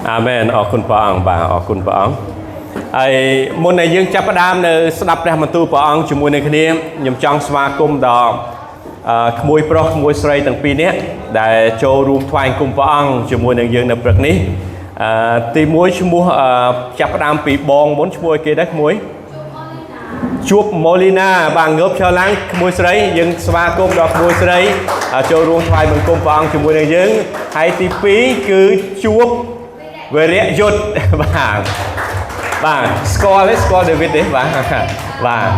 អាមែនអរគុណព្រះអង្គបាទអរគុណព្រះអង្គហើយមុនដែលយើងចាប់ផ្ដើមនៅស្ដាប់ព្រះបន្ទូលព្រះអង្គជាមួយនឹងគ្នាខ្ញុំចង់ស្វាគមន៍ដល់ក្មួយប្រុសក្មួយស្រីទាំងពីរនាក់ដែលចូលរួមថ្វាយគុំព្រះអង្គជាមួយនឹងយើងនៅព្រឹកនេះទី1ឈ្មោះចាប់ផ្ដើមពីបងមុនឈ្មោះគេដែរក្មួយជួបម៉ូលីណាបាទងើបឈរឡើងក្មួយស្រីយើងស្វាគមន៍ដល់ក្មួយស្រីចូលរួមថ្វាយបង្គំព្រះអង្គជាមួយនឹងយើងហើយទី2គឺជួបវរៈយុទ្ធបាទស្គាល់ដេវីតទេបាទបាទ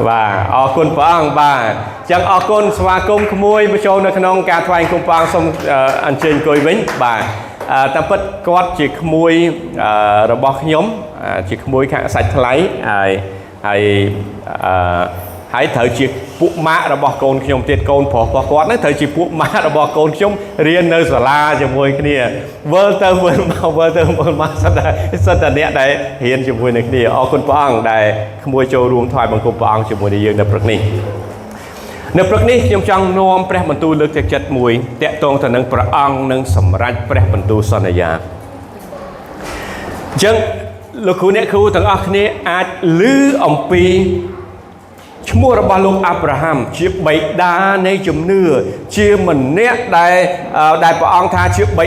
បាទអរគុណព្រះអង្គបាទចឹងអរគុណស្វាគមន៍ក្មួយមកចូលនៅក្នុងការថ្វាយគុំព្រះអង្គសូមអញ្ជើញអង្គុយវិញបាទតាមពិតគាត់ជាក្មួយរបស់ខ្ញុំជាក្មួយខាងសាច់ថ្លៃហើយត្រូវជាពួកម៉ាក់របស់កូនខ្ញុំទៀតកូនប្រុសរបស់គាត់ហ្នឹងត្រូវជាពួកម៉ាក់របស់កូនខ្ញុំរៀននៅសាលាជាមួយគ្នាវិលទៅមកសិតតែអ្នកដែលរៀនជាមួយនឹងគ្នាអរគុណព្រះអង្គដែលក្មួយចូលរួមថ្វាយបង្គំព្រះអង្គជាមួយនឹងយើងនៅព្រឹកនេះខ្ញុំចង់នាំព្រះបន្ទូលលើកទឹកចិត្តមួយតាក់ទងទៅនឹងព្រះអង្គនឹងសម្រេចព្រះបន្ទូលសន្យាអញ្ចឹងលោកគ្រូអ្នកគ្រូទាំងអស់គ្នាអាចឮអំពីឈ្មោះរបស់លោកអាប់រ៉ាហាំជាបិតានៃជំនឿជាម្នាក់ដែលព្រះអង្គថាជាបិ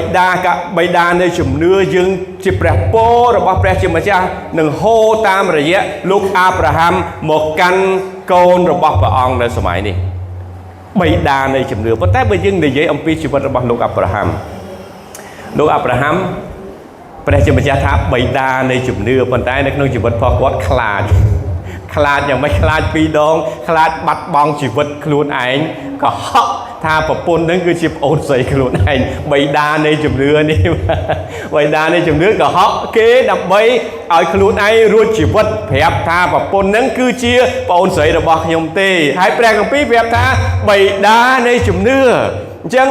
តានៃជំនឿយើងជាព្រះពររបស់ព្រះជាម្ចាស់នឹងហូរតាមរយៈលោកអាប់រ៉ាហាំមកកាន់កូនរបស់ព្រះអង្គនៅសម័យនេះបិតានៃជំនឿប៉ុន្តែបើយើងនិយាយអំពីជីវិតរបស់លោកអាប់រ៉ាហាំព្រះជាម្ចាស់ថាបិតានៃជំនឿប៉ុន្តែនៅក្នុងជីវិតរបស់គាត់ខ្លាចយ៉ាងម៉េចខ្លាច2ដងខ្លាចបាត់បង់ជីវិតខ្លួនឯងកុហកថាប្រពន្ធនឹងគឺជាប្អូនស្រីខ្លួនឯងបិតានៃជំនឿនេះបិតានៃជំនឿកុហកគេដើម្បីឲ្យខ្លួនឯងរួចជីវិតប្រាប់ថាប្រពន្ធនឹងគឺជាប្អូនស្រីរបស់ខ្ញុំទេហើយព្រះគម្ពីរប្រាប់ថាបិតានៃជំនឿអញ្ចឹង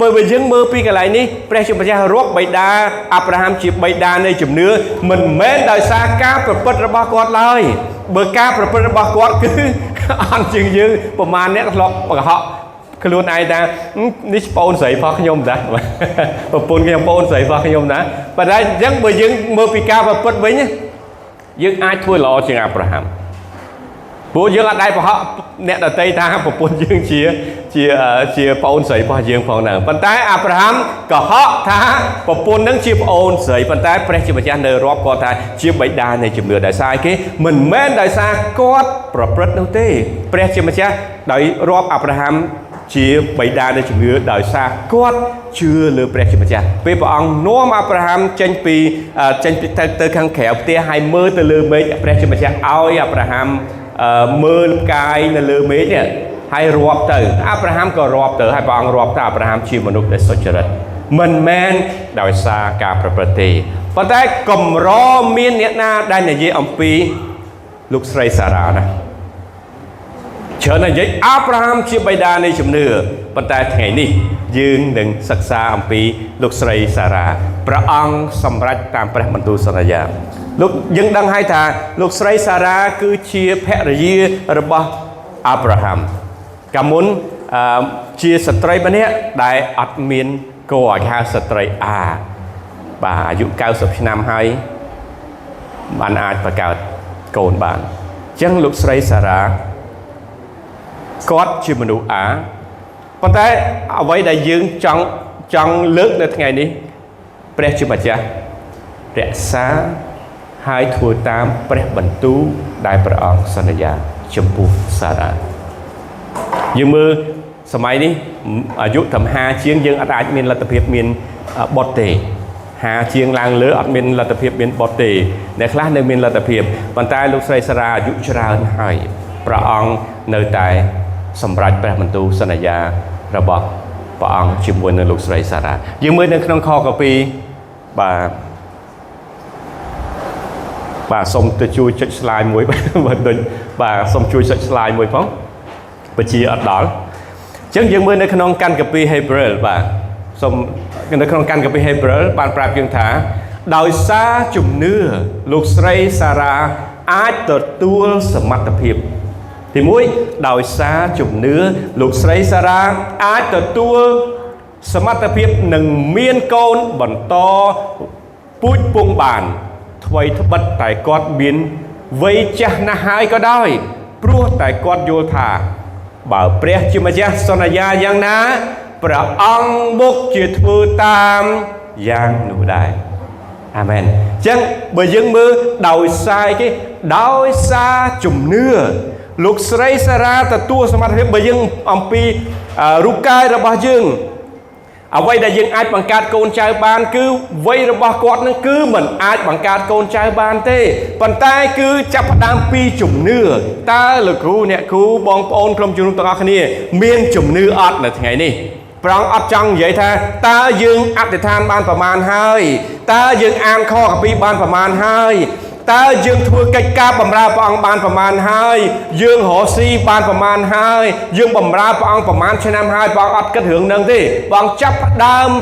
បើយើងមើលពីកន្លែងនេះព្រះជាម្ចាស់រាប់បិតាអាប់រ៉ាហាំជាបិតានៃជំនឿមិនមែនដោយសារការប្រព្រឹត្តរបស់គាត់ឡើយបើការប្រព្រឹត្តរបស់គាត់គឺអត់ជាងយើងប្រមាណអ្នកធ្លាប់បង្ហក់ខ្លួនឯងថានេះប្អូនស្រីរបស់ខ្ញុំតាប្រពន្ធខ្ញុំប្អូនស្រីរបស់ខ្ញុំណាប៉ុន្តែអញ្ចឹងបើយើងមើលពីការប្រព្រឹត្តវិញយើងអាចធ្វើល្អជាងអាប់រ៉ាហាំព្រោះយើងអត់ដែរប្រហកអ្នកដតីថាប្រពន្ធយើងជាប្អូនស្រីរបស់យើងផងហ្នឹងប៉ុន្តែអាប់រ៉ាហាំកុហកថាប្រពន្ធនឹងជាប្អូនស្រីប៉ុន្តែព្រះជាម្ចាស់នៅរាប់គាត់ថាជាបិតានៃជំនឿដោយសារគេមិនមែនដោយសារគាត់ប្រព្រឹត្តនោះទេព្រះជាម្ចាស់ដោយរាប់អាប់រ៉ាហាំជាបិតានៃជំនឿដោយសារគាត់ជឿលើព្រះជាម្ចាស់ពេលព្រះអង្គនាំអាប់រ៉ាហាំចេញពីទៅខាងក្រៅផ្ទះហើយមើលទៅលើមេឃព្រះជាម្ចាស់ឲ្យអាប់រ៉ាហាំមើលផ្កាយនៅលើមេឃនេះហើយរាប់ទៅអាប់រ៉ាហាំក៏រាប់ទៅហើយព្រះអង្គរាប់ថាអាប់រ៉ាហាំជាមនុស្សដែលសុចរិតមិនមែនដោយសារការប្រព្រឹត្តទេប៉ុន្តែកម្រមានអ្នកណាដែលនិយាយអំពីលោកស្រីសារ៉ាណាច្រើននិយាយអាប់រ៉ាហាំជាបិតានៃជំនឿប៉ុន្តែថ្ងៃនេះយើងនឹងសិក្សាអំពីលោកស្រីសារ៉ាព្រះអង្គសម្រេចតាមព្រះបន្ទូលសន្យាលោកយើងដឹងហើយថាលោកស្រីសារ៉ាគឺជាភរិយារបស់អាប់រ៉ាហាំកាលមុនជាស្ត្រីម្នាក់ដែលអត់មានកូនហៅស្ត្រីបាទអាយុ90ឆ្នាំហើយបានអាចបង្កើតកូនបានអញ្ចឹងលោកស្រីសារ៉ាគាត់ជាមនុស្សប៉ុន្តែអ្វីដែលយើងចង់លើកនៅថ្ងៃនេះព្រះជាម្ចាស់រក្សាហើយធ្វើតាមព្រះបន្ទូលដែលព្រះអង្គសន្យាចំពោះសារ៉ាយើងមើលសម័យនេះអាយុត្រឹម50ជាងយើងអាចមានលទ្ធភាពមានបុត្រទេ50ជាងឡើងលើអត់មានលទ្ធភាពមានបុត្រទេអ្នកខ្លះនៅមានលទ្ធភាពប៉ុន្តែលោកស្រីសារ៉ាអាយុច្រើនហើយព្រះអង្គនៅតែសម្រេចព្រះបន្ទូលសន្យារបស់ព្រះអង្គជាមួយនឹងលោកស្រីសារ៉ាយើងមើលនៅក្នុងខកាពីបាទសូមទៅជួយចុច slide មួយបាទសូមជួយចុច slide មួយផងបញ្ជាអត់ដល់អញ្ចឹងយើងមើលនៅក្នុងកាន់កាពី Hebrew បាទសូមនៅក្នុងកាន់កាពី Hebrew បានប្រាប់យើងថាដោយសារជំនឿលោកស្រីសារ៉ាអាចទទួលសមត្ថភាព thì mũi đòi xa chủng nứa lục sấy xa ra ai tờ tua smart phiếp nâng miên côn bẩn to bút buông bản thuây thấp bật tại quạt biến vây chả na hai có đôi prua tại quạt vô thả bảo pre chứ mà cha sonaya giang ná pra ông bốc chia thưa tam giang nụ đại amen chẳng bởi dân mơ đòi sai cái đòi xa chùm nưa lục sấy xa ra ta tua smart phiếp bởi dân ông pi rukai ra bà dương ở đây là dân ai bằng cát côn trai ban cứ vây ra bao quạt nó cứ mình ai bằng cát côn trai ban thế bàn tay cứ chắp đam pi chủng nưa ta là cú nè cú bong ôn trong trường tông ác này miên chủng nưa ọt là ngày này prong ọt trong vậy tha ta dương áp để than banประมาณ hơi ta dương an khoกับpi banประมาณ hơi ta dương thua cách ca bầm ra bằng ban ประมาณ hơi dương hổ si ban ประมาณ hơi dương bầm ra bằng ประมาณ cho năm 2 bằng ọt kết hưởng nâng thế bằng chấp đam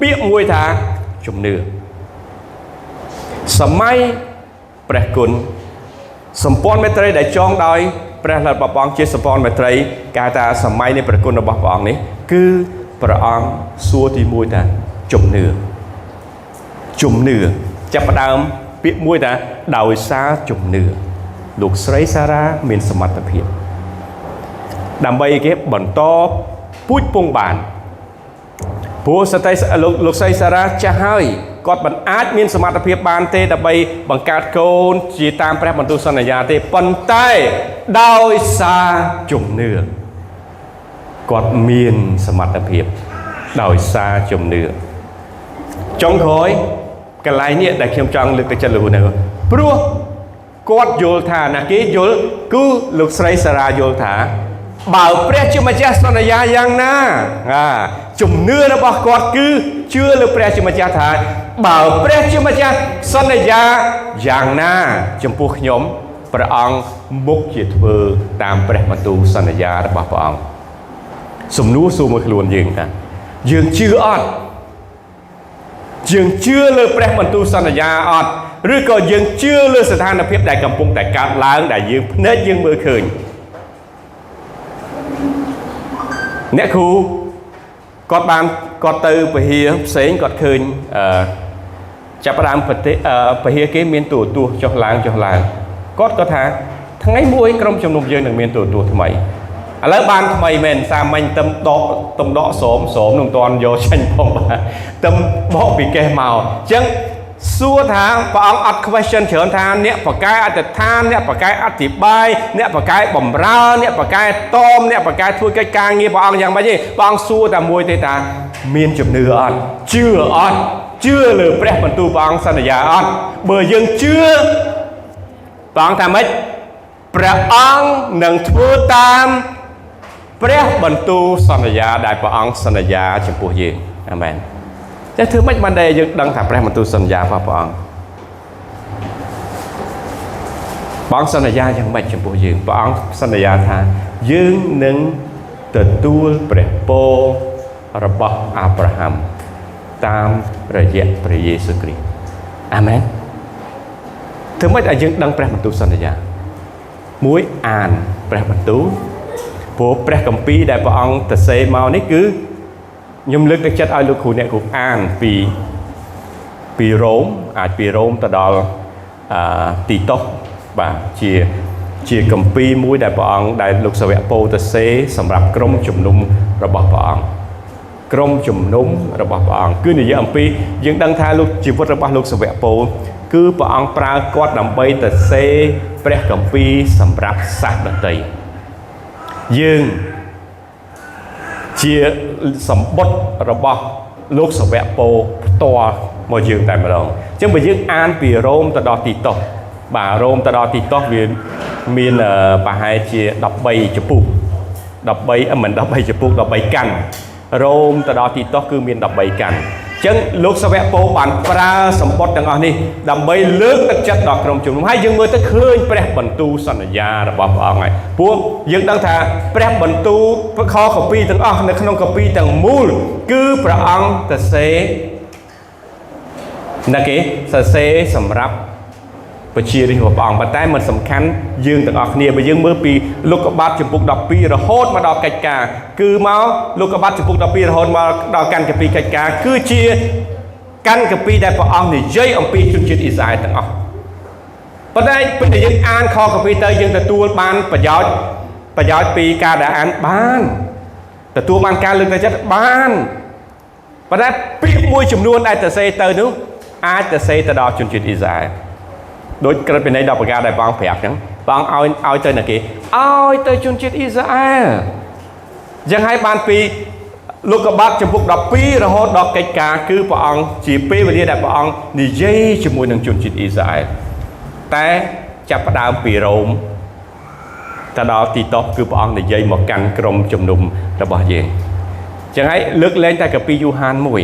biết mùi thả chùm nửa sầm mai bẹt cùn sầm pon mê tây đại chong đòi bẹt là bọc bong chia sầm pon mê tây cả ta sầm mai này bẹt cùn là bọc bong này cứ bẹt ong xua thì mùi thả chùm nửa chấp đam biết mùi ta đòi xa chùm nửa lục sấy xa ra miền sầm mặt tập hiện đam bay cái bẩn to pút bông bảnผู้สเตย์ลูกไซสาระจะให้กอดบันอาจมีสมาธิเพียบบานเตดับไปบังการโกนจีตามแปรบรรทุสัญญาเตปันใต้ดาวซาจุ่มเนื้อกอดมีนสมาธิเพียบดาวซาจุ่มเนื้อจงคอยกันไรเนี่ยได้เข้มจังลึกแต่จะรู้เนื้อพรัวกอดโยธานะกี้โยกูลูกไซสาระโยธาbảo pre chưa mà cha son ya yang na chủng nưa nó bảo quạt cứ chưa được pre chưa mà cha thà bảo pre chưa mà cha son ya yang na chủng buộc nhóm pre ông mục chỉ thưa tam pre mà tu son ya bảo ông sum nú su một luồn dừng ta dừng chưa ọt dừng chưa được pre mà tu son ya ọt rồi còn dừng chưa được sự than là phép đại cầm bung đại cát láng đại dừng nết dừng mưa khơi nè khu cọt bàn cọt từ bờ hia xén cọt khơi chắp đam bờ hia cái miền tù cho làng cọt có thà thằng ấy muối trong trong nông dân là miền tù thay mày lỡ ban thay mày men xa mình tâm đỏ xổm nông toàn vô tranh phong tâm bỏ bị kê màu chẳng xua thang và ông ắt question trở than nè và cái ắt than nè và cái ắt thì bay nè và cái bầm ra nè và cái tôm nè và cái thui cái càng như và ông rằng bao gì và ông xua ta môi tây ta miên chụp nửa ắt chưa lừa prep mình tu và ông san là ắt bờ dân chưa và ông tham ấy prep ông nâng thua tam prep mình tu san là đại và ông san là chụp bùa gì amen chắc thứ mấy ban đây dựng đăng tháp ra mà tu sanh gia pháp bọn sanh gia chẳng mấy trong bộ dương bọn sanh gia tha dương nâng từ tu prepo rabah Abraham tam raya pre Jesus Christ amen thứ mấy là dựng đăng pre mà tu sanh gia muối an pre mà tu bộ pre cầm pi đại bọn tự xây màu nấy cứ nhung lực được chất ai lực khu nè cũng an vì rốn ta đo tì tóc và chia cầm pi mũi đại bọn đại lục sợi po ta xé sầm rạp krong chùm nung rồi bỏ bọn krong chùm nung rồi bỏ bọn cứ như vậy âm pi những đăng thai lục chỉ vượt ra bao lục sợi po cứ bọn pra quát đầm bay ta xé pre cầm pi sầm rạp sạc đợt tây dương chia sầm bốt rồi bỏ lúc sờ vẽ po to môi trường tại mà đồng chứ bây giờ an vì rôm ta đo tì tóc bà rôm ta đo tì tóc vì miền bà hai chia đọc bay chụp mình đọc bay chụp đọc bay cành rôm ta đo tì tóc cứ miền đọc bay cành chân lúc sờ vẽ po bản pra sầm bốt đang ở đi đọc bay lớn tất chất đọc trong chúng hai dương mưa tất khơi pre bẩn tu sanh gia là bỏ này buông dương đang thà pre bẩn tu kho copy từng ở nơi không copy từng mul cứ pra ông ta sẽ nè kì sa xê sầm rắp bậc chia đi một bỏng và tay mình sầm khăn dương từng ọt nia và dương mưa pi lúc có bát chụp bục đọc pi rồi hốt mà đọc cạch cả cứ máu lúc có bát chụp bục đọc pi rồi hốt mà đọc căn cái pi cạch cả cứ chia căn cái pi đại bỏng thì dây ông pi chung chuyện Israel từng ọt và đây bây giờ dương an kho cái pi tới dương từ tua ban và giói pi ca đã an ban từ tua ban ca lưng tới chất ban và đây pi môi chùm luôn đại từ xây tới nữa ai từ xây từ đó chung chuyện Israel đối với cái này đọc ra đại bang phép nhá bang ao tới là kì ao tới chung chết Israel chẳng hay ban pi lúc các bác trong cuộc đọc pi rồi hốt đọc cái cả cứ bang chỉ pi và đi đại bang thì dây cho mùi năng chung chết Israelแต่จับประดามปีโรมแต่ดาวตีโตคือปองในใจหมอกกันกรมจุ่มนุ่มระบายเย็นจะให้เลือกเล่นแต่กับปียูฮานมวย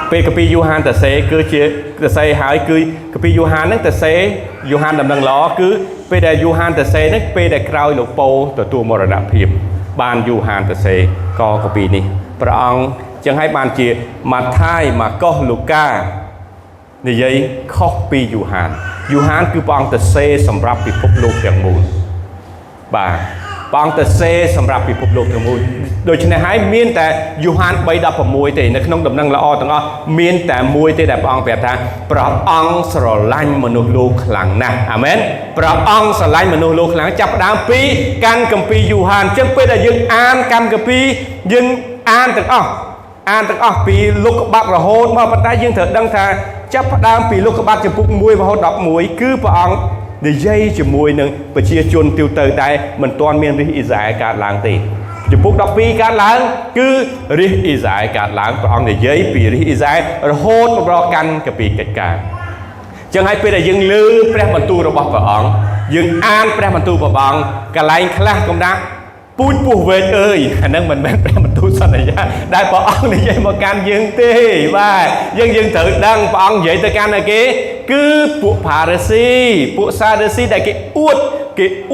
ปีกับปียูฮานแต่เซ่คือเชื่อแต่เซ่หายคือกับปียูฮานนั่นแต่เซ่ยูฮานดำดังล้อคือปีแต่ยูฮานแต่เซ่นั่นปีแต่คราวหลวงโปตัวมรณะพิมบานยูฮานแต่เซ่ก็กับปีนี้พระองค์จะให้บานเจียมาท้ายมาก็ลูกาในยัยข้อปียูฮานคือปองแต่เซ่สำหรับปิภพโลกอย่างมูลบ่าปองแต่เซ่สำหรับปิภพโลกอย่างมูลโดยเฉพาะให้เมียนแต่ยูฮานใบดับผมมวยแต่ในขนมดำนังละอตั้งอ้อเมียนแต่มวยแต่ปองแบบท่าพระองค์สลันมนุษย์โลกหลังนะอาเมนพระองค์สลันมนุษย์โลกหลังจับดามปีกันกัมปียูฮานจึงเป็นแต่ยึงอ่านกันกัมปียึงอ่านตั้งอ้ออ่านตั้งอ้อปีลูกบักระโหดมาปัตตายึงเถิดดังท่าจับดามปีลูกกบาดจะปุกมวยมาหดดอกมวยคือพระองค์ในใจจะมวยหนึ่งประเชียชนติวเตอร์ได้มันตอนเมียนริอิสราเอลการล้างตีจะปุกดอกปีการล้างคือริอิสราเอลการล้างพระองค์ในใจปีริอิสราเอลโหดรอกันกับปีกิจการจังให้เป็นแต่ยังลือพระบรรทุระบบพระองค์ยังอ่านพระบรรทุพระองค์กระไรคลากำนักปูนปูเวทเอ้ยอันนั้นมันเป็นพระบรรทุสันนิษฐานได้พระองค์ในใจมาการยังตีว่ายังถือดังพระองค์ใหญ่แต่การอะไรกี้คือปุพาราซีปุซาเดซีได้กี่อ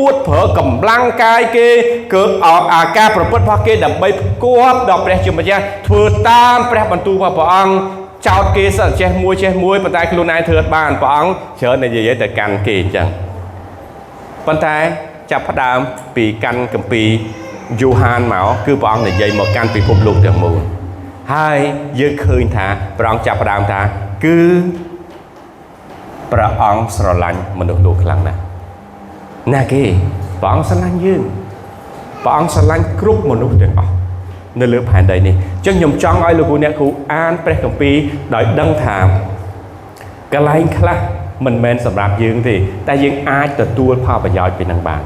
วดเผอกำลังกายกี่เกิดออกอาการประพฤติพระกี่ดับใบกวบดอกพระจุมพยาถือตามพระบรรทุพระองค์เจ้าเกศเจ้ามวยปัจจัยครูนายเถิดบ้านพระองค์เชิญในใหญ่แต่การกี่จังปัจจัยจับพระดามปีกันกับปียูฮานเหมาคือพระองค์ในใจมาการปีภพโลกเดือดมูลให้ยืดคืนท่าพระองค์จับพระดามท่าคือพระองค์สลันมนุษย์โลกหลังนะนาเกพระองค์สลันยืนพระองค์สลันกรุ๊ปมนุษย์เดือดออกในเรื่องผ่านใดนี้จึงยมจ้องไอ้ลูกเนี่ยครูอ่านพระคัมภีร์โดยดังถามกระไรคลามันแมนสำหรับยืนที่แต่ยังอายแต่ตัวพ่อประยอยเป็นนางบาง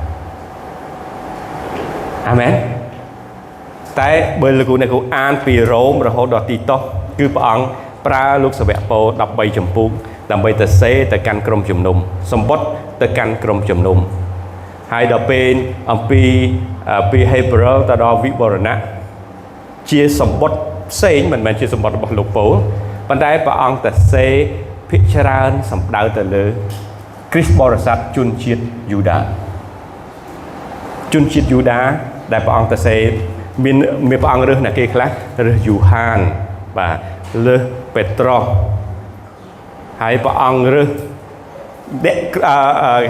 อาเมนแต่เบอร์ลูกเนี่ยครูอ่านปีโรมเราดอตีโตคือพระองค์ปราลูกสเวโปดับใบจมพูดับใบแต่เซแต่การกรมจุ่มนุ่มสมบัติแต่การกรมจุ่มนุ่มให้ดอกเป็นปีเฮเบรแต่ดอกวิบรณะเชียสมบัติเซนมันเชียสมบัติบลูกโปปัจจัยพระองค์แต่เซพิจารณาสัมดาวแต่เลยคริสต์บริษัทจุนชิดยูดาได้พระองค์แต่เซมีพระองค์เรื่องนักเกล้าเรื่องยูฮานvà เรื่องเปโตรให้พระองค์เรื่องเด็ก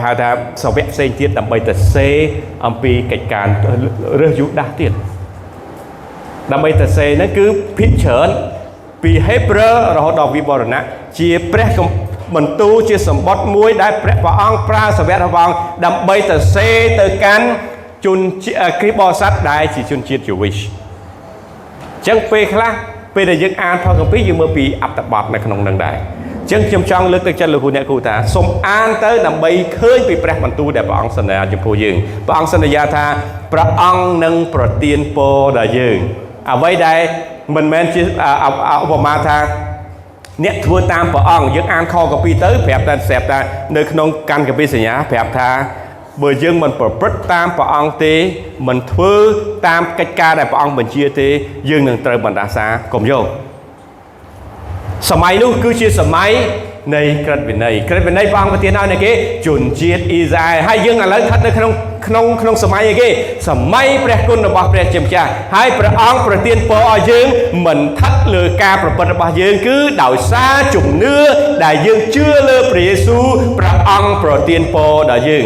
หาทางสวัสดิ์เซนเทียดดำไปแต่เซอัมปีกิจการเรื่องยูดาเทียดดำไปแต่เซนั่นคือพิจารณาปีเฮเบรเราดอกวิบรณะเชียเปรกบรรทุเชียสมบัติมวยได้เปรพระองค์ปราศเวทระวังดำไปแต่เซแต่กันจุนคริสบอสัตได้จีจุนชีดอยู่วิชจังเปคละเปได้ยังอ่านพอกับพี่ยังเมื่อปีอับตับบอดในขนมดังได้จังจำจองเลือกตั้งจันทร์ลูกเนี่ยครูตาสมอ่านเตอร์ดำไปเคยปีเปรบรรทุได้พระองค์สัญญาจมพูยืงพระองค์สัญญาท่าพระองค์นั่งโปรตีนโปได้ยืงเอาไว้ได้มันแม้จะเอาประมาณท่าเนี่ยทัวตามพระองค์ยังอ่านคอกับปีเตอร์แผลบแต่แสบแต่ในขนมกันกับปีสัญญาแผลบท่าเบอร์ยังมันปรดตามพระองค์ตีมันทัวตามกิจการได้พระองค์บัญชีตียังหนึ่งเติมบรรดาสากรมโยสมัยนู้นคือชื่อสมัย នៃក្រឹតវិន័យព្រះអង្គប្រទានឲ្យនៅគេជនជាតិអ៊ីស្រាអែលហើយយើងឥឡូវស្ថិតនៅក្នុងសម័យអីគេសម័យព្រះគុណរបស់ព្រះជាម្ចាស់ហើយព្រះអង្គប្រទានពរឲ្យយើងមិនស្ថិតលើការប្រព្រឹត្តរបស់យើងគឺដោយសារជំនឿដែលយើងជឿលើព្រះយេស៊ូវព្រះអង្គប្រទានពរដល់យើង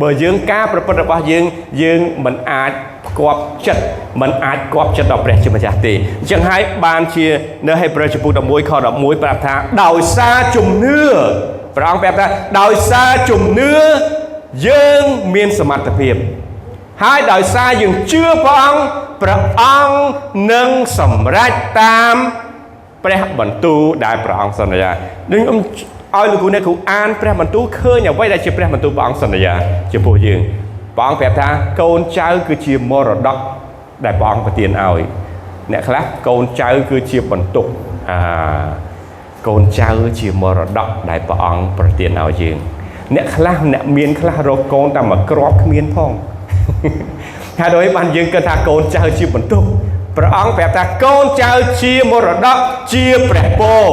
បើយើងការប្រព្រឹត្តរបស់យើងមិនអាចផ្គាប់ចិត្តមិនអាចគប់ចិត្តដល់ព្រះជាម្ចាស់ទេអញ្ចឹងហើយបានជានៅហេព្រើរចំពោះ11ខ11ប្រាប់ថាដោយសារជំនឿព្រះអង្គប្រាប់ថាដោយសារជំនឿយើងមានសមត្ថភាពហើយដោយសារយើងជឿព្រះអង្គនឹងសម្រេចតាមព្រះបន្ទូលដែលព្រះអង្គសន្យាដូចខ្ញុំឲ្យលោកគ្រូអ្នកគ្រូអានព្រះបន្ទូលឃើញអ្វីដែលជាព្រះបន្ទូលព្រះអង្គសន្យាចំពោះយើងព្រះអង្គប្រាប់ថាកូនចៅគឺជាមរតកដែលព្រះអង្គប្រទានឲ្យអ្នកខ្លះកូនចៅគឺជាបន្ទុកកូនចៅជាមរតកដែលព្រះអង្គប្រទានឲ្យយើងអ្នកខ្លះអ្នកមានខ្លះរកកូនតែមកគ្រាប់គ្មានផងហើយដោយបានយើងគិតថាកូនចៅជាបន្ទុកព្រះអង្គប្រាប់ថាកូនចៅជាមរតកជាព្រះពរ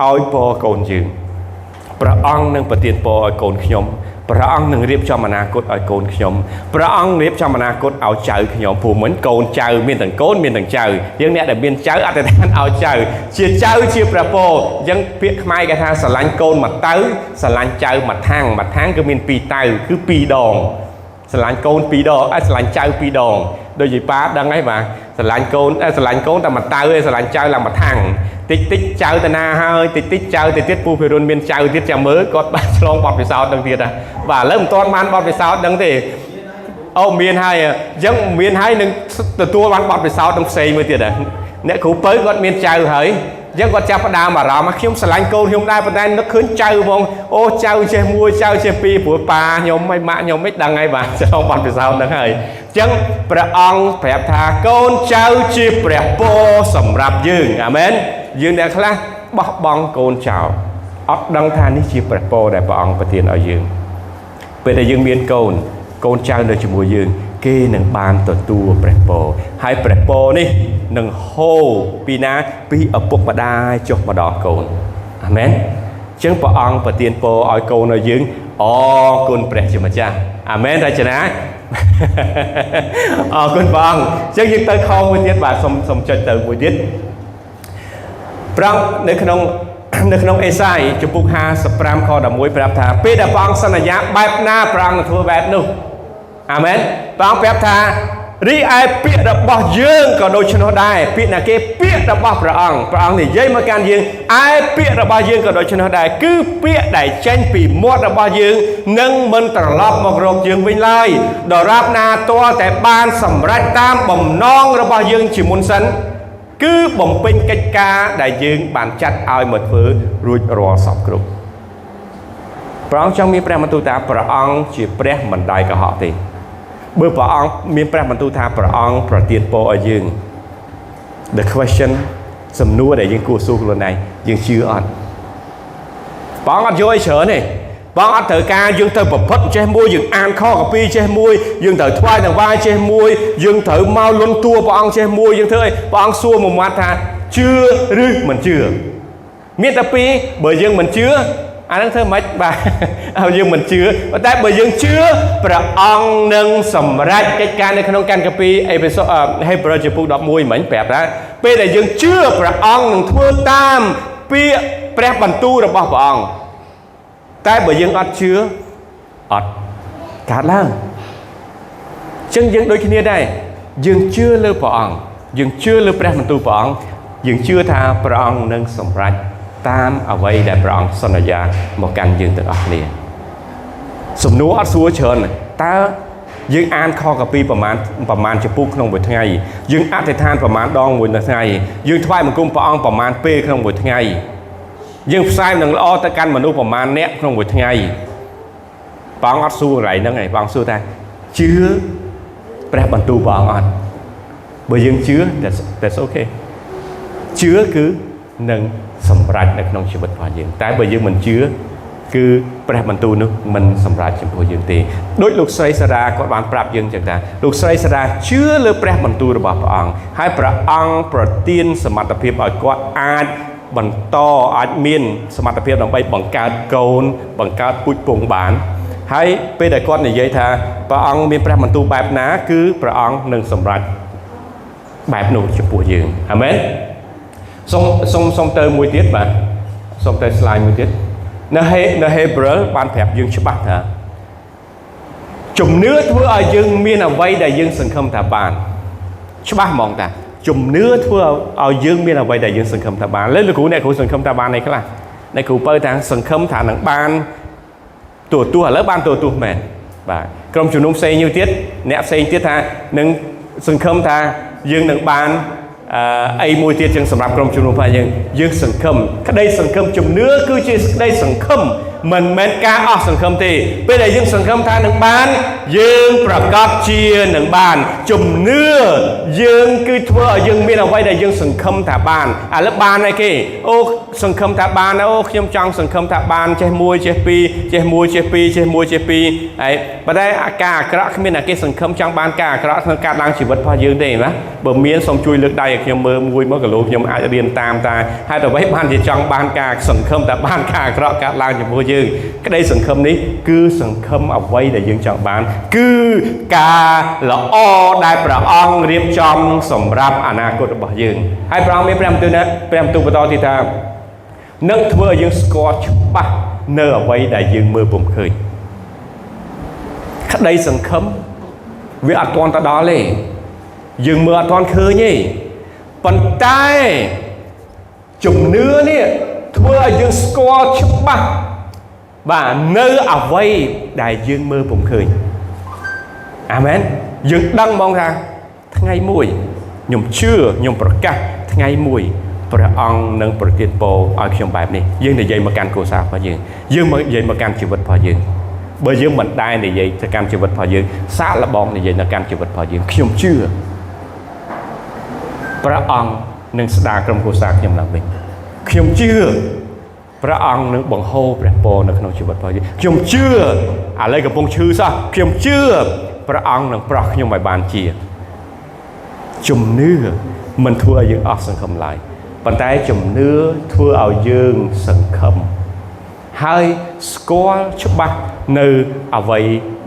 ឲ្យពរកូនយើងព្រះអង្គនឹងប្រទានពរឲ្យកូនខ្ញុំព្រះអង្គនឹងរៀបចំអនាគតឲ្យកូនខ្ញុំព្រះអង្គរៀបចំអនាគតឲ្យចៅខ្ញុំព្រោះមិនកូនចៅមានទាំងកូនមានទាំងចៅយើងអ្នកដែលមានចៅអធិដ្ឋានឲ្យចៅជាចៅជាព្រះពរអញ្ចឹងពាក្យខ្មែរគេថាស្រឡាញ់កូនមួយទៅស្រឡាញ់ចៅមួយថាំងគឺមានពីរតៅគឺពីរដងស្រឡាញ់កូនពីរដងស្រឡាញ់ចៅពីរដងដូចជាប៉ាដឹងហើយបាទស្រឡាញ់កូនតែមួយតៅឯងស្រឡាញ់ចៅឡើងមួយថាំងតិចចៅតាណាហើយតិចចៅទៅទៀតពូភិរុនមានចៅទៀតចាំមើលគាត់បានឆ្លងបទពិសោធន៍នឹងទៀតបាទឥឡូវមិនទាន់បានបទពិសោធន៍នឹងទេអូមានហើយអញ្ចឹងមានហើយនឹងទទួលបានបទពិសោធន៍នឹងផ្សេងមួយទៀតអ្នកគ្រូពៅគាត់មានចៅហើយអញ្ចឹងគាត់ចាប់ផ្ដើមអារម្មណ៍ខ្ញុំស្រឡាញ់កូនខ្ញុំដែរប៉ុន្តែនឹកឃើញចៅហ្មងអូចៅចេះមួយចៅចេះពីរព្រោះប៉ាខ្ញុំហើយម៉ាក់ខ្ញុំមិនដឹងហើយបាទឆ្លងបទពិសោធន៍នឹងហើយអញ្ចឹងព្រះអង្គប្រាប់ថាកូនចៅជាព្រះពរសម្រាប់យើងអាមែនយើងអ្នកខ្លះបោះបង់កូនចៅអត់ដឹងថានេះជាព្រះពរដែលព្រះអង្គប្រទានឲ្យយើងពេលដែលយើងមានកូនចៅនៅជាមួយយើងគេនឹងបានទទួលព្រះពរហើយព្រះពរនេះនឹងហូរពីណាពីឪពុកម្ដាយចុះមកដល់កូនអាមែនអញ្ចឹងព្រះអង្គប្រទានពរឲ្យកូនឲ្យយើងអរគុណព្រះជាម្ចាស់អាមែនរចនាអរគុណព្រះអង្គអញ្ចឹងយើងទៅខមួយទៀតបាទសូមចុចទៅមួយទៀតព្រះអង្គនៅក្នុងអេសាយចំពុក55ខ11ប្រាប់ថាពេលដែលព្រះអង្គសន្យាបែបណាព្រះអង្គនឹងធ្វើបែបនោះអាមែនព្រះអង្គប្រាប់ថារីឯពាក្យរបស់យើងក៏ដូច្នោះដែរពាក្យណាគេពាក្យរបស់ព្រះអង្គនិយាយមកកាន់យើងឯពាក្យរបស់យើងក៏ដូច្នោះដែរគឺពាក្យដែលចេញពីមាត់របស់យើងនឹងមិនត្រឡប់មករកយើងវិញឡើយដរាបណាទាល់តែបានសម្រេចតាមបំណងរបស់យើងជាមុនសិនគឺបំពេញកិច្ចការដែលយើងបានចាត់ឲ្យមកធ្វើរួចរាល់សពគ្រប់ព្រះអង្គចង់មានព្រះបន្ទូលថាព្រះអង្គជាព្រះមិនដាច់កុហកទេបើព្រះអង្គមានព្រះបន្ទូលថាព្រះអង្គប្រទានពរឲ្យយើង the question សំណួរដែលយើងគួរសួរខ្លួនឯងយើងជឿអត់ព្រះអង្គអត់យកឲ្យច្រើនទេព្រះអង្គអត់ត្រូវការយើងទៅប្រព្រឹត្តចេះមួយយើងអានខកពីចេះមួយយើងត្រូវថ្វាយតង្វាយចេះមួយយើងត្រូវមកលន់តួព្រះអង្គចេះមួយយើងធ្វើឲ្យព្រះអង្គសួរមួយមាត់ថាជឿឬមិនជឿមានតែពីរបើយើងមិនជឿអានឹងធ្វើម៉េចបាទឲ្យយើងមិនជឿប៉ុន្តែបើយើងជឿព្រះអង្គនឹងសម្រេចកិច្ចការនៅក្នុងកាន់កាពីអេផេសូហេព្រើរចំពុក11មិញប្រាប់ថាពេលដែលយើងជឿព្រះអង្គនឹងធ្វើតាមពាក្យព្រះបន្ទូលរបស់ព្រះអង្គតែបើយើងអត់ជឿអត់កើតឡើងអញ្ចឹងយើងដូចគ្នាដែរយើងជឿលើព្រះអង្គយើងជឿលើព្រះបន្ទូលព្រះអង្គយើងជឿថាព្រះអង្គនឹងសម្រេចតាមអ្វីដែលព្រះអង្គសន្យាមកកាន់យើងទាំងអស់គ្នាសំណួរអត់សួរច្រើនតើយើងអានខកពីប្រមាណចំពុកក្នុងមួយថ្ងៃយើងអធិដ្ឋានប្រមាណដងមួយថ្ងៃយើងថ្វាយបង្គំព្រះអង្គប្រមាណពេលក្នុងមួយថ្ងៃយើងផ្សាយនឹងល្អទៅកាន់មនុស្សប្រមាណអ្នកក្នុងមួយថ្ងៃព្រះអង្គអត់សួរកន្លែងហ្នឹងឯងព្រះអង្គសួរថាជឿព្រះបន្ទូលព្រះអង្គអត់បើយើងជឿ that's okay ជឿគឺនឹងសម្រេចនៅក្នុងជីវិតរបស់យើងតែបើយើងមិនជឿគឺព្រះបន្ទូលនោះមិនសម្រេចចំពោះយើងទេដូចលោកស្រីសារ៉ាគាត់បានប្រាប់យើងចឹងថាលោកស្រីសារ៉ាជឿលើព្រះបន្ទូលរបស់ព្រះអង្គហើយព្រះអង្គប្រទានសមត្ថភាពឲ្យគាត់អាច បន្តអាចមានសមត្ថភាពដើម្បីបង្កើតកូនបង្កើតពូជពងបានហើយពេលដែលគាត់និយាយថាព្រះអង្គមានព្រះបន្ទូលបែបណាគឺព្រះអង្គនឹងសម្រេចបែបនោះចំពោះយើងអាមែនសូមទៅមួយទៀតបាទសូមទៅ slide មួយទៀតនៅ Hebrew បានប្រាប់យើងច្បាស់ថាជំនឿធ្វើឲ្យយើងមានអ្វីដែលយើងសង្ឃឹមថាបានច្បាស់ហ្មងតាជំនឿធ្វើឲ្យយើងមានអ្វីដែលយើងសង្ឃឹមថាបានលោកគ្រូអ្នកគ្រូសង្ឃឹមថាបានអីខ្លះអ្នកគ្រូបើថាសង្ឃឹមថានឹងបានទូឥឡូវបានទូមែនបាទក្រុមជំនុំផ្សេងទៀតអ្នកផ្សេងទៀតថានឹងសង្ឃឹមថាយើងនឹងបានអីមួយទៀតចឹងសម្រាប់ក្រុមជំនុំរបស់យើងសង្ឃឹមក្តីសង្ឃឹមជំនឿគឺជាក្តីសង្ឃឹមមិនមែនការអស់សង្ឃឹមទេពេលដែលយើងសង្ឃឹមថានឹងបានយើងប្រកាសជានឹងបានជំនឿយើងគឺធ្វើឲ្យយើងមានអ្វីដែលយើងសង្ឃឹមថាបានឥឡូវបានអីគេអូសង្ឃឹមថាបានអូខ្ញុំចង់សង្ឃឹមថាបានចេះមួយចេះពីរចេះមួយចេះពីរចេះមួយចេះពីរហើយប៉ុន្តែការអាក្រក់គ្មានតែគេសង្ឃឹមចង់បានការអាក្រក់ក្នុងការឡើងជីវិតរបស់យើងទេណាបើមានសូមជួយលើកដៃឲ្យខ្ញុំមើលមួយមកគីឡូខ្ញុំអាចរៀនតាមតាហើយតែអ្វីបានជាចង់បានការសង្ឃឹមតែបានការអាក្រក់កើតឡើងចំពោះយើងក្តីសង្ឃឹមនេះគឺសង្ឃឹមអ្វីដែលយើងចង់បានគឺការល្អដែលព្រះអង្គរៀបចំសម្រាប់អនាគតរបស់យើងហើយព្រះអង្គមានព្រះបន្ទូលណាព្រះបន្ទូលបន្តទៀតថានឹងធ្វើឲ្យយើងស្គាល់ច្បាស់នៅអ្វីដែលយើងមើលពុំឃើញក្តីសង្ឃឹមវាអត់ទាន់ទៅដល់ទេយើងមើលអត់ទាន់ឃើញទេប៉ុន្តែជំនឿនេះធ្វើឲ្យយើងស្គាល់ច្បាស់បាទនៅអ្វីដែលយើងមើលពុំឃើញអាមែនយើងដឹងហ្មងថាថ្ងៃមួយខ្ញុំជឿខ្ញុំប្រកាសថ្ងៃមួយព្រះអង្គនឹងប្រទានពរឲ្យខ្ញុំបែបនេះយើងនិយាយមកកាន់គ្រួសាររបស់យើងមកនិយាយមកកាន់ជីវិតរបស់យើងបើយើងមិនដែលនិយាយទៅកាន់ជីវិតរបស់យើងសាកល្បងនិយាយទៅកាន់ជីវិតរបស់យើងខ្ញុំជឿព្រះអង្គនឹងស្ដារក្រុមគ្រួសារខ្ញុំឡើងវិញខ្ញុំជឿព្រះអង្គនឹងបង្ហូរព្រះពរនៅក្នុងជីវិតរបស់យើងខ្ញុំជឿឥឡូវកំពុងឈឺសោះខ្ញុំជឿព្រះអង្គនឹងប្រោះខ្ញុំឲ្យបានជាជំនឿមិនធ្វើឲ្យយើងអស់សង្ឃឹមឡើយប៉ុន្តែជំនឿធ្វើឲ្យយើងសង្ឃឹមហើយស្គាល់ច្បាស់នៅអ្វី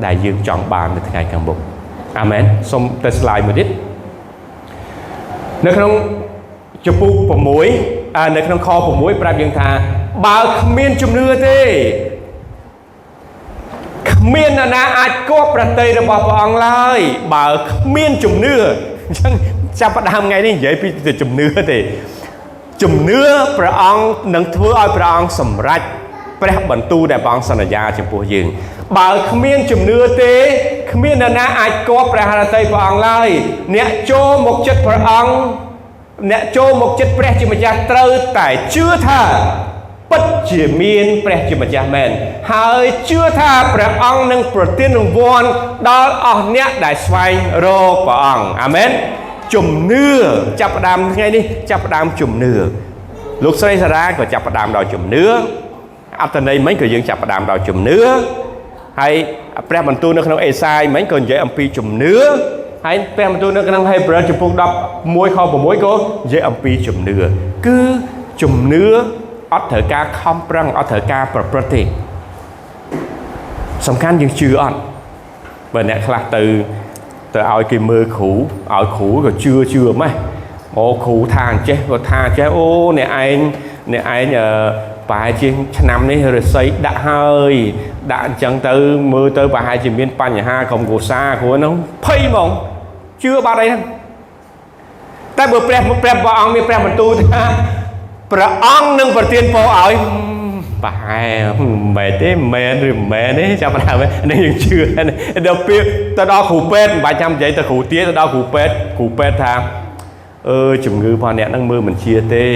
ដែលយើងចង់បាននៅថ្ងៃខាងមុខអាមែនសូមទៅ slide មួយទៀតនៅក្នុងចំពោះ6នៅក្នុងខ6ប្រាប់យើងថាបើគ្មានជំនឿទេគ្មាននរណាអាចគប់ប្រតិរបស់ព្រះអង្គឡើយបើគ្មានជំនឿអញ្ចឹងចាប់ផ្ដើមថ្ងៃនេះនិយាយពីជំនឿទេជំនឿព្រះអង្គនឹងធ្វើឲ្យព្រះអង្គសម្រេចព្រះបន្ទូលដែលព្រះអង្គសន្យាចំពោះយើងបើគ្មានជំនឿទេគ្មាននរណាអាចគប់ព្រះハរតីព្រះអង្គឡើយអ្នកចូលមកចិត្តព្រះអង្គអ្នកចូលមកចិត្តព្រះជាម្ចាស់ត្រូវតែជឿថាពិតជាមានព្រះជាម្ចាស់មែនហើយជឿថាព្រះអង្គនឹងប្រទានរង្វាន់ដល់អស់អ្នកដែលស្វែងរកព្រះអង្គអាមែនជំនឿចាប់ផ្ដើមថ្ងៃនេះចាប់ផ្ដើមជំនឿលោកស្រីសារ៉ាក៏ចាប់ផ្ដើមដោយជំនឿអត្តន័យមិញក៏យើងចាប់ផ្ដើមដោយជំនឿហើយព្រះបន្ទូលនៅក្នុងអេសាយមិញក៏និយាយអំពីជំនឿហើយព្រះបន្ទូលនៅក្នុងហេព្រើរចំពុក11ខ6ក៏និយាយអំពីជំនឿគឺជំនឿអត់ត្រូវការខំប្រឹងអត់ត្រូវការប្រព្រឹត្តទេសំខាន់យើងជឿអត់បើអ្នកខ្លះទៅឲ្យគេមើលគ្រូឲ្យគ្រូក៏ជឿម៉េះអូគ្រូថាអញ្ចេះក៏ថាអញ្ចេះអូអ្នកឯងប្រហែលជាឆ្នាំនេះរស័យដាក់ហើយដាក់អញ្ចឹងទៅមើលទៅប្រហែលជាមានបញ្ហាក្រុមគ្រួសារគ្រូហ្នឹងភ័យហ្មងជឿបាត់អីហ្នឹងតែបើព្រះអង្គមានព្រះបន្ទូលថាព្រះអង្គនឹងប្រទានពរឲ្យប្រហែលមែនទេមែនឬមិនមែនទេចាប់ផ្ដើមនេះយើងជឿដល់ពេលទៅដល់គ្រូពេទ្យមិនបាច់ចាំនិយាយទៅគ្រូទាទៅដល់គ្រូពេទ្យថាជំងឺរបស់អ្នកហ្នឹងមើលមិនជាទេ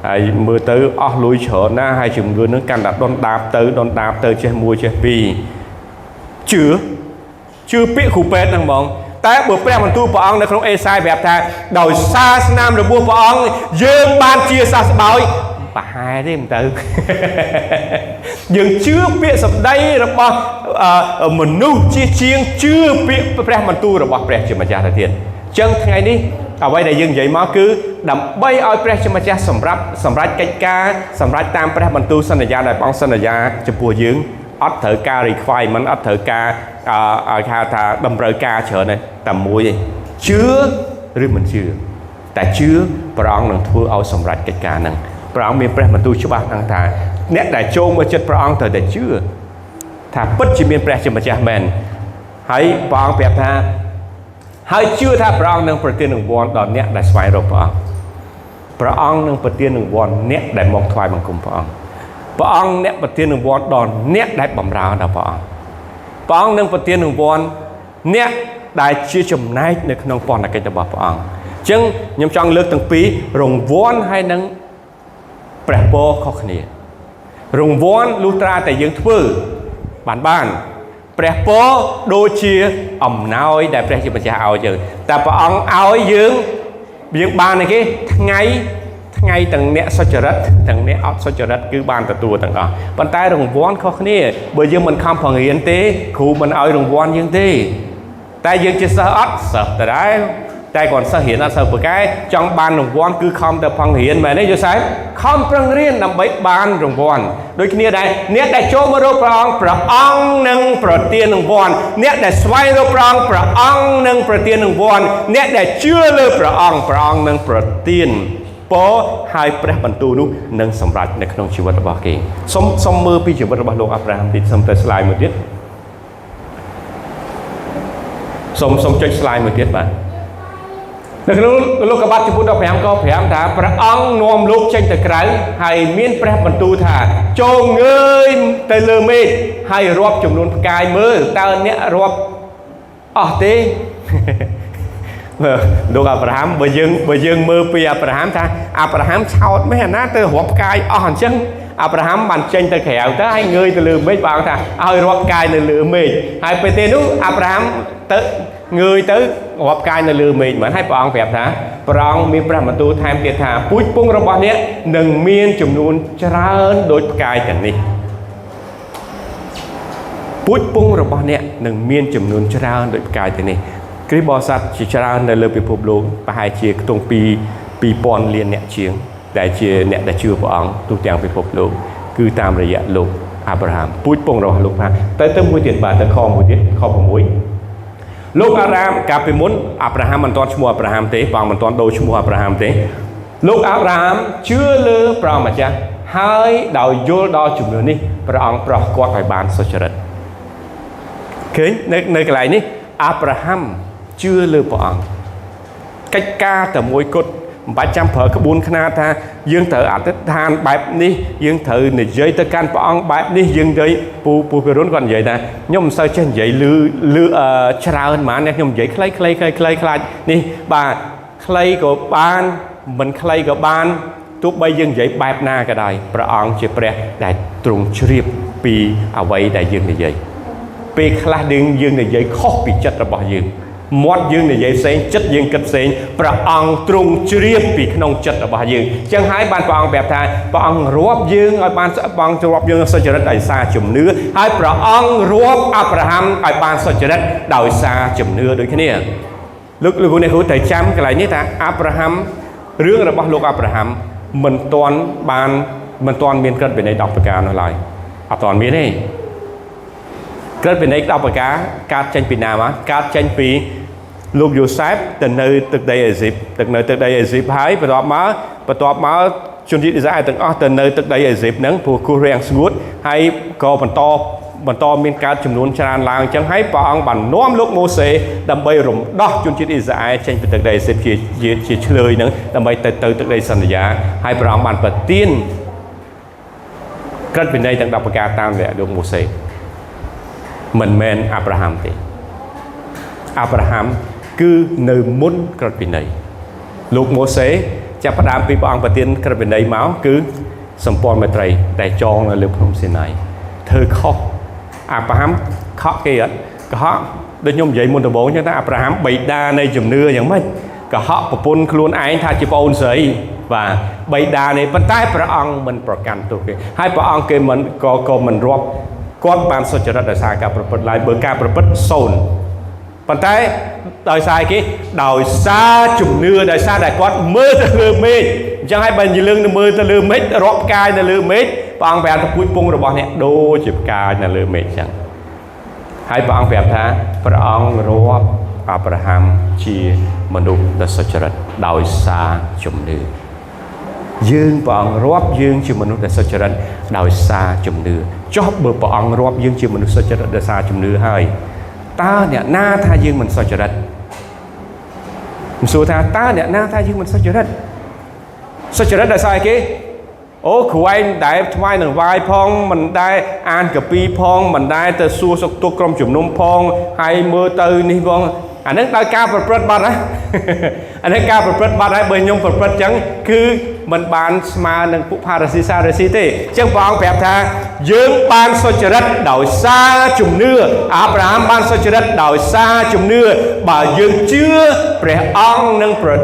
ហើយមើលទៅអស់លុយច្រើនណាស់ហើយជំងឺហ្នឹងកាន់តែដុនដាបទៅចេះមួយចេះពីរជឿពាក្យគ្រូពេទ្យហ្នឹងហ្មងតែបើព្រះបន្ទូលព្រះអង្គនៅក្នុងអេសាយប្រាប់ថាដោយសារស្នាមរបស់ព្រះអង្គយើងបានជាសះស្បើយប្រហែលទេមិនទៅយើងជឿពាក្យសម្ដីរបស់មនុស្សជាជាងជឿពាក្យព្រះបន្ទូលរបស់ព្រះជាម្ចាស់ទៅទៀតអញ្ចឹងថ្ងៃនេះ អ្វីដែលយើងនិយាយមកគឺដើម្បីឲ្យព្រះជាម្ចាស់សម្រាប់កិច្ចការសម្រាប់តាមព្រះបន្ទូលសន្យាដែលព្រះអង្គសន្យាចំពោះយើងអត់ត្រូវការ requirement អត់ត្រូវការឲ្យហៅថាតម្រូវការច្រើនទេតែមួយឯងជឿឬមិនជឿតែជឿព្រះអង្គនឹងធ្វើឲ្យសម្រេចកិច្ចការហ្នឹងព្រះអង្គមានព្រះបន្ទូលច្បាស់ហ្នឹងថាអ្នកដែលចូលមកចិត្តព្រះអង្គត្រូវតែជឿថាពិតជាមានព្រះជាម្ចាស់មែនហើយព្រះអង្គប្រាប់ថាហើយជឿថាព្រះអង្គនឹងប្រទានរង្វាន់ដល់អ្នកដែលស្វែងរកព្រះអង្គនឹងប្រទានរង្វាន់អ្នកដែលមកថ្វាយបង្គំព្រះអង្គអ្នកប្រទានរង្វាន់ដល់អ្នកដែលបម្រើដល់ព្រះអង្គនឹងប្រទានរង្វាន់អ្នកដែលជាចំណែកនៅក្នុងពន្ធកិច្ចរបស់ព្រះអង្គអញ្ចឹងខ្ញុំចង់លើកទាំងពីររង្វាន់ហើយនឹងព្រះពរខុសគ្នារង្វាន់លុះត្រាតែយើងធ្វើបានព្រះពរដូចជាអំណោយដែលព្រះជាម្ចាស់ឲ្យយើងតែព្រះអង្គឲ្យយើងបានទេគេថ្ងៃទាំងអ្នកសុចរិតទាំងអ្នកអត់សុចរិតគឺបានទទួលទាំងអស់ប៉ុន្តែរង្វាន់ខុសគ្នាបើយើងមិនខំបង្រៀនទេគ្រូមិនឲ្យរង្វាន់យើងទេតែយើងជាសិស្សអត់សិស្សដដែលតែគាត់សិស្សរៀនអត់សូវប្រកែចង់បានរង្វាន់គឺខំទៅបង្រៀនមែនទេយល់ស្អែខំប្រឹងរៀនដើម្បីបានរង្វាន់ដូចគ្នាដែរអ្នកដែលចូលមករកព្រះអង្គនឹងប្រទានរង្វាន់អ្នកដែលស្វែងរកព្រះអង្គនឹងប្រទានរង្វាន់អ្នកដែលជឿលើព្រះអង្គនឹងប្រទានពរហើយព្រះបន្ទូលនោះនឹងសម្រេចនៅក្នុងជីវិតរបស់គេសូមមើលពីជីវិតរបស់លោកអាប់រ៉ាហាំទីសូមទៅ slide មួយទៀតសូមចុច slide មួយទៀតបាទនៅក្នុងលោកកបាត់ចំពោះ15ក៏5ថាព្រះអង្គនាំលោកចេញទៅក្រៅហើយមានព្រះបន្ទូលថាចូលងើយទៅលើមេឃហើយរាប់ចំនួនផ្កាយមើលតើអ្នករាប់អស់ទេលោកអាប់រ៉ាហាំបើយើងមើលពីអាប់រ៉ាហាំថាអាប់រ៉ាហាំឆោតមែនណាទៅរាប់ផ្កាយអស់អញ្ចឹងអាប់រ៉ាហាំបានចេញទៅក្រៅទៅហើយងើយទៅលើមេឃបងថាឲ្យរាប់ផ្កាយនៅលើមេឃហើយពេលទេនោះអាប់រ៉ាហាំទៅងើយទៅរាប់ផ្កាយនៅលើមេឃមិនហើយព្រះអង្គប្រាប់ថាព្រះអង្គមានព្រះបន្ទូលថែមទៀតថាពូជពងរបស់អ្នកនឹងមានចំនួនច្រើនដូចផ្កាយទាំងនេះពូជពងរបស់អ្នកនឹងមានចំនួនច្រើនដូចផ្កាយទាំងនេះគ្រីស្ទបរិស័ទជាច្រើននៅលើពិភពលោកប្រហែលជាខ្ទង់2000លានអ្នកជាងដែលជាអ្នកដែលជឿព្រះអង្គទូទាំងពិភពលោកគឺតាមរយៈលោកអាប់រ៉ាហាំពូជពងរបស់លោកថាទៅមួយទៀតបាទទៅខមួយទៀតខ6លោកអារ៉ាមកាលពីមុនអាប់រ៉ាហាំមិនទាន់ឈ្មោះអាប់រ៉ាហាំទេព្រះអង្គមិនទាន់ដូរឈ្មោះអាប់រ៉ាហាំទេលោកអាប់រ៉ាហាំជឿលើព្រះម្ចាស់ហើយដោយយល់ដល់ជំនឿនេះព្រះអង្គប្រោះគាត់ឲ្យបានសុចរិតឃើញនៅកន្លែងនេះអាប់រ៉ាហាំជឿលើព្រះអង្គកិច្ចការតែមួយគត់មិនបាច់ចាំប្រើក្បួនខ្នាតថាយើងត្រូវអធិដ្ឋានបែបនេះយើងត្រូវនិយាយទៅកាន់ព្រះអង្គបែបនេះយើងនិយាយពូពិរុនគាត់និយាយថាខ្ញុំមិនសូវចេះនិយាយលឺច្រើនហ្មងអ្នកខ្ញុំនិយាយខ្លីខ្លាចនេះបាទខ្លីក៏បានមិនខ្លីក៏បានទោះបីយើងនិយាយបែបណាក៏ដោយព្រះអង្គជាព្រះដែលទ្រង់ជ្រាបពីអ្វីដែលយើងនិយាយពេលខ្លះយើងនិយាយខុសពីចិត្តរបស់យើងមាត់យើងនិយាយផ្សេងចិត្តយើងគិតផ្សេងព្រះអង្គទ្រង់ជ្រាបពីក្នុងចិត្តរបស់យើងអញ្ចឹងហើយបានព្រះអង្គប្រាប់ថាព្រះអង្គរាប់យើងឲ្យបានព្រះអង្គរាប់យើងសុចរិតដោយសារជំនឿហើយព្រះអង្គរាប់អាប់រ៉ាហាំឲ្យបានសុចរិតដោយសារជំនឿដូចគ្នាលោកអ្នកគ្រូត្រូវចាំកន្លែងនេះថាអាប់រ៉ាហាំរឿងរបស់លោកអាប់រ៉ាហាំមិនទាន់មានក្រឹតវិន័យ10ប្រការនោះឡើយអត់ទាន់មានទេក្រឹតវិន័យ10ប្រការកើតចេញពីណាមកកើតចេញពីលោកយូសែបទៅនៅទឹកដីអេស៊ីបហើយបន្ទាប់មកជនជាតិអ៊ីស្រាអែលទាំងអស់ទៅនៅទឹកដីអេស៊ីបហ្នឹងព្រោះគ្រោះរាំងស្ងួតហើយក៏បន្តមានកើតចំនួនច្រើនឡើងអញ្ចឹងហើយព្រះអង្គបាននាំលោកម៉ូសេដើម្បីរំដោះជនជាតិអ៊ីស្រាអែលចេញពីទឹកដីអេស៊ីបជាឆ្លើយហ្នឹងដើម្បីទៅទឹកដីសន្យាហើយព្រះអង្គបានប្រទានក្រឹតវិន័យទាំង10ប្រការតាមរយៈលោកម៉ូសេមិនមែនអាប់រ៉ាហាំទេអាប់រ៉ាហាំគឺនៅមុនក្រឹតវិន័យលោកម៉ូសេចាប់ផ្ដើមពីព្រះអង្គប្រទានក្រឹតវិន័យមកគឺសម្ព័ន្ធមេត្រីដែលចងនៅលើភ្នំសេណាយធ្វើខុសអាប់រ៉ាហាំខកគេអត់កុហកដូចខ្ញុំនិយាយមុនដំបូងចឹងថាអាប់រ៉ាហាំបិតានៃជំនឿយ៉ាងម៉េចកុហកប្រពន្ធខ្លួនឯងថាជាប្អូនស្រីបាទបិតានៃប៉ុន្តែព្រះអង្គមិនប្រកាន់ទោសគេហើយព្រះអង្គគេមិនក៏មិនរាប់គាត់បានសុចរិតដោយសារការប្រព្រឹត្តឡើយបើការប្រព្រឹត្ត0 ប៉ុន្តែដោយសារគេដោយសារជំនឿដោយសារតែគាត់មើលទៅលើមេឃអញ្ចឹងហើយបើយើងលើកមើលទៅលើមេឃរាប់ផ្កាយនៅលើមេឃព្រះអង្គប្រាប់ថាពូជពងរបស់អ្នកដូចជាផ្កាយនៅលើមេឃអញ្ចឹងហើយព្រះអង្គប្រាប់ថាព្រះអង្គរាប់អាប់រ៉ាហាំជាមនុស្សដ៏សុចរិតដោយសារជំនឿយើងព្រះអង្គរាប់យើងជាមនុស្សដែលសុចរិតដោយសារជំនឿចុះបើព្រះអង្គរាប់យើងជាមនុស្សសុចរិតដោយសារជំនឿហើយតើអ្នកណាថាយើងមិនសុចរិតមិនសួរថាតើអ្នកណាថាយើងមិនសុចរិតដោយសារគេអូគ្រូឯងដែលថ្វាយនឹងវាយផងមិនដែលអានកពីផងមិនដែលទៅសួរសុខទុក្ខក្រុមជំនុំផងហើយមើលទៅនេះផងអានឹងដោយការប្រព្រឹត្តបាត់ណាអានេះការប្រព្រឹត្តបាត់ហើយបើខ្ញុំប្រព្រឹត្តចឹងគឺមិនបានស្មើនឹងពុផារស៊ីសារស៊ីទេអញ្ចឹងព្រះអង្គប្រាប់ថាយើងបានសុចរិតដោយសារជំនឿអាប់រ៉ាហាំបានសុចរិតដោយសារជំនឿបើយើងជឿព្រះអង្គនឹងព្រះ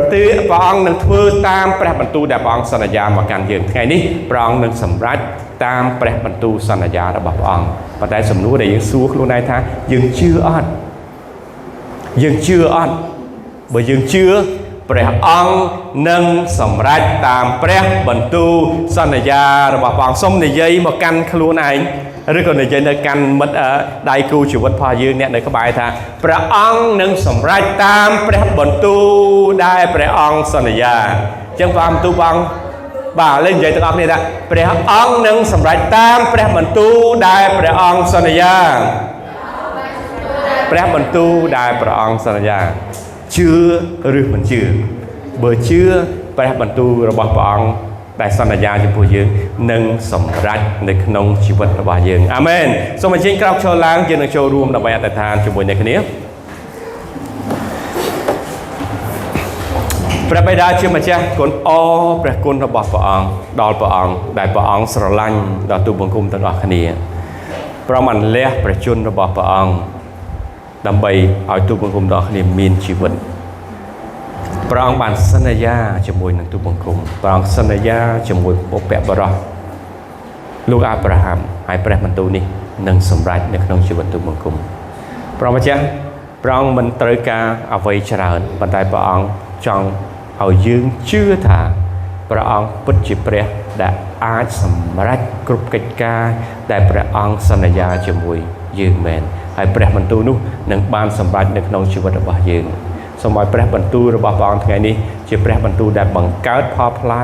អង្គនឹងធ្វើតាមព្រះបន្ទូលដែលព្រះអង្គសន្យាមកកាន់យើងថ្ងៃនេះព្រះអង្គនឹងសម្រេចតាមព្រះបន្ទូលសន្យារបស់ព្រះអង្គប៉ុន្តែសំណួរដែលយើងសួរខ្លួនឯងថាយើងជឿអត់យើងជឿអត់បើយើងជឿព្រះអង្គនឹងសម្រេចតាមព្រះបន្ទូលសន្យារបស់ព្រះអង្គសូមនិយាយមកកាន់ខ្លួនឯងឬក៏និយាយទៅកាន់មិត្តដៃគូជីវិតរបស់យើងអ្នកនៅក្បែរថាព្រះអង្គនឹងសម្រេចតាមព្រះបន្ទូលដែលព្រះអង្គសន្យាអញ្ចឹងព្រះបន្ទូលព្រះអង្គបាទឥឡូវនិយាយទាំងអស់គ្នាថាព្រះអង្គនឹងសម្រេចតាមព្រះបន្ទូលដែលព្រះអង្គសន្យាព្រះបន្ទូលដែលព្រះអង្គសន្យាជឿឬមិនជឿបើជឿព្រះបន្ទូលរបស់ព្រះអង្គដែលសន្យាចំពោះយើងនឹងសម្រេចនៅក្នុងជីវិតរបស់យើងអាមែនសូមអញ្ជើញក្រោកឈរឡើងយើងនឹងចូលរួមដើម្បីអធិដ្ឋានជាមួយអ្នកគ្នាព្រះបិតាជាម្ចាស់គុណអរព្រះគុណរបស់ព្រះអង្គដល់ព្រះអង្គដែលព្រះអង្គស្រឡាញ់ដល់ទូបង្គំទាំងអស់គ្នាប្រមលះព្រះជន្មរបស់ព្រះអង្គដើម្បីឲ្យទូបង្គំទាំងអស់គ្នាមានជីវិតព្រះអង្គបានសន្យាជាមួយនឹងទូបង្គំព្រះអង្គសន្យាជាមួយបុព្វបុរសលោកអាប់រ៉ាហាំហើយព្រះបន្ទូលនេះនឹងសម្រេចនៅក្នុងជីវិតទូបង្គំព្រះម្ចាស់ព្រះអង្គមិនត្រូវការអ្វីច្រើនប៉ុន្តែព្រះអង្គចង់ឲ្យយើងជឿថាព្រះអង្គពិតជាព្រះដែលអាចសម្រេចគ្រប់កិច្ចការដែលព្រះអង្គសន្យាជាមួយយើងមែនហើយព្រះបន្ទូលនោះនឹងបានសម្រេចនៅក្នុងជីវិតរបស់យើងសូមឲ្យព្រះបន្ទូលរបស់ព្រះអង្គថ្ងៃនេះជាព្រះបន្ទូលដែលបង្កើតផលផ្លែ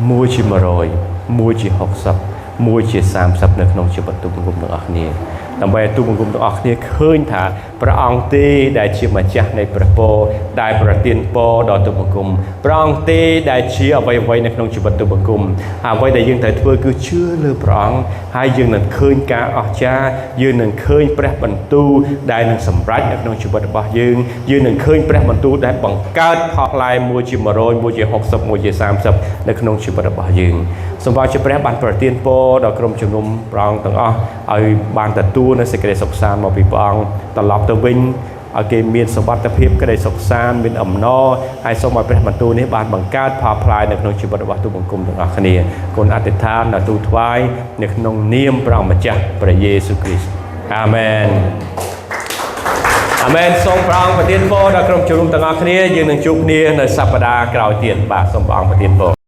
មួយជា100មួយជា60មួយជា30នៅក្នុងជីវិតទូបង្គំទាំងអស់គ្នាដើម្បីឲ្យទូបង្គំទាំងអស់គ្នាឃើញថាព្រះអង្គទេដែលជាម្ចាស់នៃព្រះពរដែលប្រទានពរដល់ទូបង្គំព្រះអង្គទេដែលជាអ្វីៗនៅក្នុងជីវិតទូបង្គំអ្វីដែលយើងត្រូវធ្វើគឺជឿលើព្រះអង្គហើយយើងនឹងឃើញការអស្ចារ្យយើងនឹងឃើញព្រះបន្ទូលដែលនឹងសម្រេចនៅក្នុងជីវិតរបស់យើងនឹងឃើញព្រះបន្ទូលដែលបង្កើតផលផ្លែមួយជា100មួយជា60មួយជា30នៅក្នុងជីវិតរបស់យើងសូមឲ្យជាព្រះបានប្រទានពរដល់ក្រុមជំនុំព្រះអង្គទាំងអស់ឲ្យបានទទួលនូវសេចក្តីសុខសាន្តមកពីព្រះអង្គត្រឡប់ទៅវិញឲ្យគេមានសុវត្ថិភាពក្តីសុខសាន្តមានអំណរហើយសូមឲ្យព្រះបន្ទូលនេះបានបង្កើតផលផ្លែនៅក្នុងជីវិតរបស់ទូបង្គំទាំងអស់គ្នាគុណអធិដ្ឋានដល់ទូថ្វាយនៅក្នុងនាមព្រះម្ចាស់ព្រះយេស៊ូវគ្រីស្ទអាមែនអាមែនសូមព្រះអង្គប្រទានពរដល់ក្រុមជំនុំទាំងអស់គ្នាយើងនឹងជួបគ្នានៅសប្តាហ៍ក្រោយទៀតបាទសូមព្រះអង្គប្រទានពរ